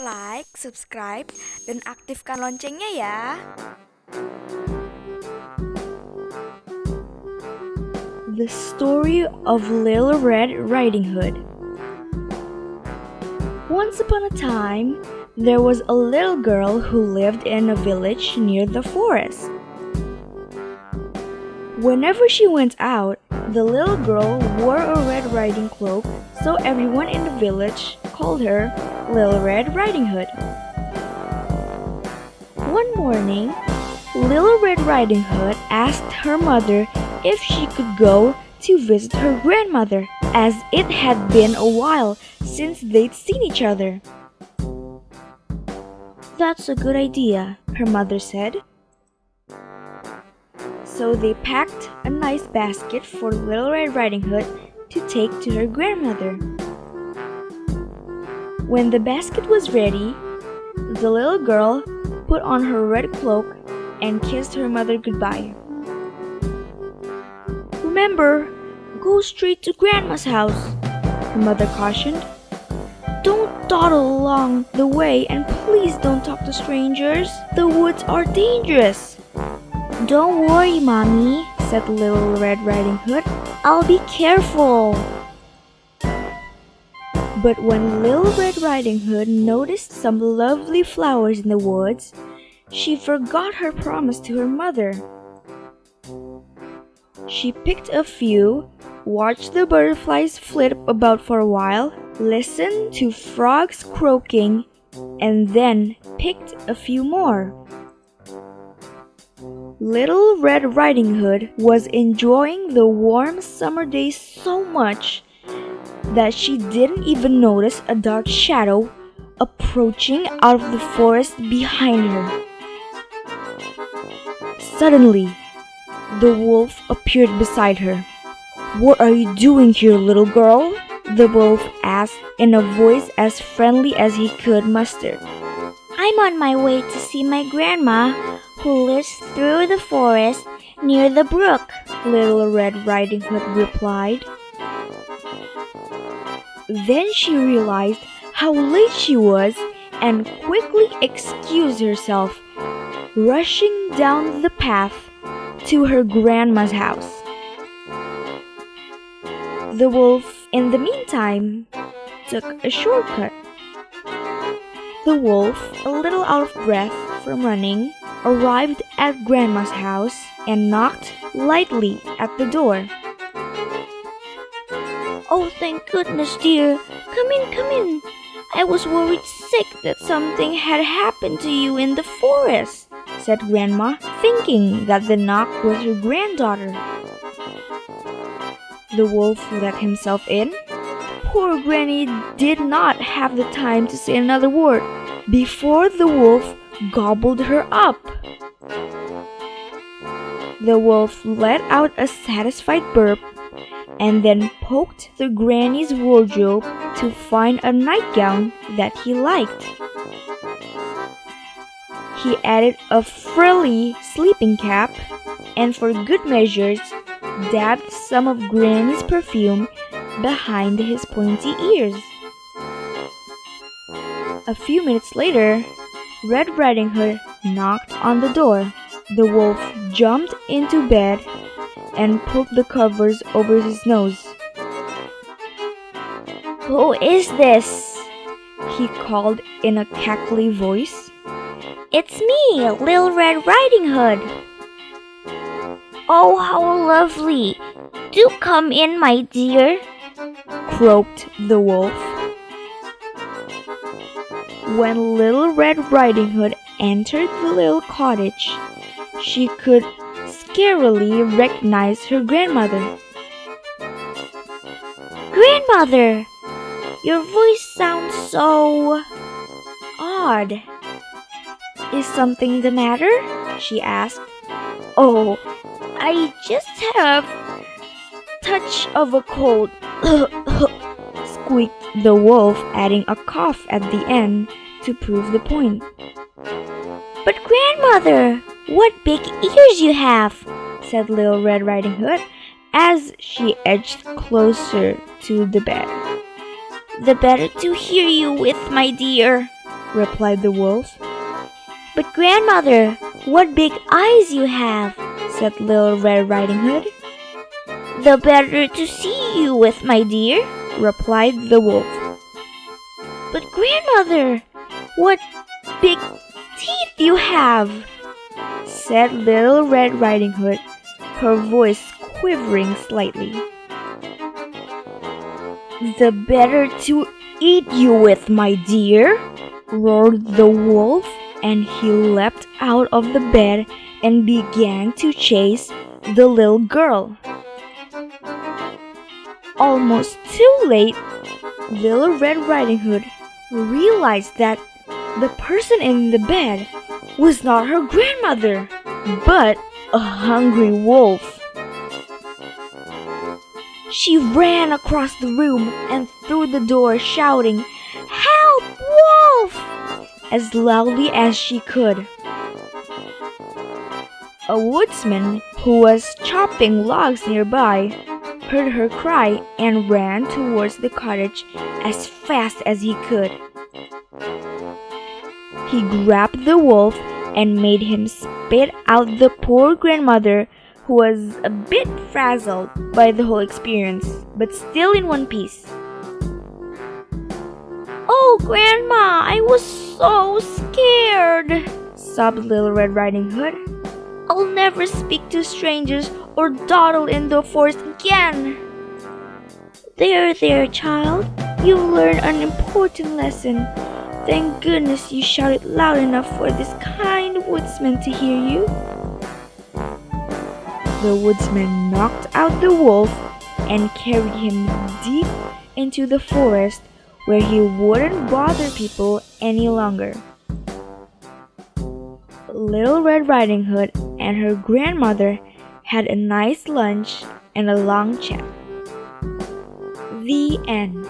Like, subscribe, dan aktifkan loncengnya ya. The Story of Little Red Riding Hood. Once upon a time, there was a little girl who lived in a village near the forest. Whenever she went out, the little girl wore a red riding cloak, so everyone in the village called her Little Red Riding Hood. One morning, Little Red Riding Hood asked her mother if she could go to visit her grandmother, as it had been a while since they'd seen each other. "That's a good idea," her mother said. So they packed a nice basket for Little Red Riding Hood to take to her grandmother. When the basket was ready, the little girl put on her red cloak and kissed her mother goodbye. "Remember, go straight to Grandma's house," her mother cautioned. "Don't dawdle along the way, and please don't talk to strangers. The woods are dangerous." "Don't worry, Mommy," said Little Red Riding Hood. "I'll be careful." But when Little Red Riding Hood noticed some lovely flowers in the woods, she forgot her promise to her mother. She picked a few, watched the butterflies flit about for a while, listened to frogs croaking, and then picked a few more. Little Red Riding Hood was enjoying the warm summer days so much that she didn't even notice a dark shadow approaching out of the forest behind her. Suddenly, the wolf appeared beside her. "What are you doing here, little girl?" the wolf asked in a voice as friendly as he could muster. "I'm on my way to see my grandma, who lives through the forest near the brook," Little Red Riding Hood replied. Then she realized how late she was and quickly excused herself, rushing down the path to her grandma's house. The wolf, in the meantime, took a shortcut. The wolf, a little out of breath from running, arrived at Grandma's house and knocked lightly at the door. "Oh, thank goodness, dear. Come in, come in. I was worried sick that something had happened to you in the forest," said Grandma, thinking that the knock was her granddaughter. The wolf let himself in. Poor Granny did not have the time to say another word before the wolf gobbled her up. The wolf let out a satisfied burp and then poked the granny's wardrobe to find a nightgown that he liked. He added a frilly sleeping cap and, for good measures, dabbed some of Granny's perfume behind his pointy ears. A few minutes later, Red Riding Hood knocked on the door. The wolf jumped into bed and pulled the covers over his nose. "Who is this?" he called in a cackly voice. "It's me, Little Red Riding Hood." "Oh, how lovely! Do come in, my dear," croaked the wolf. When Little Red Riding Hood entered the little cottage, she could scarcely recognize her grandmother. "Grandmother, your voice sounds so odd. Is something the matter?" she asked. "Oh, I just have a touch of a cold," squeaked the wolf, adding a cough at the end to prove the point. "But grandmother, what big ears you have," said Little Red Riding Hood as she edged closer to the bed. "The better to hear you with, my dear," replied the wolf. "But grandmother, what big eyes you have," said Little Red Riding Hood. "The better to see you with, my dear," replied the wolf. "But grandmother, what big teeth you have," said Little Red Riding Hood, her voice quivering slightly. "The better to eat you with, my dear," roared the wolf, and he leapt out of the bed and began to chase the little girl. Almost too late, Little Red Riding Hood realized that the person in the bed was not her grandmother, but a hungry wolf. She ran across the room and through the door, shouting, "Help, wolf!" as loudly as she could. A woodsman who was chopping logs nearby heard her cry and ran towards the cottage as fast as he could. He grabbed the wolf and made him spit out the poor grandmother, who was a bit frazzled by the whole experience, but still in one piece. "Oh, Grandma, I was so scared," sobbed Little Red Riding Hood. "I'll never speak to strangers or dawdle in the forest again." There, child, you've learned an important lesson. Thank goodness you shouted loud enough for this kind woodsman to hear you." The woodsman knocked out the wolf and carried him deep into the forest where he wouldn't bother people any longer. Little Red Riding Hood and her grandmother had a nice lunch and a long chat. The end.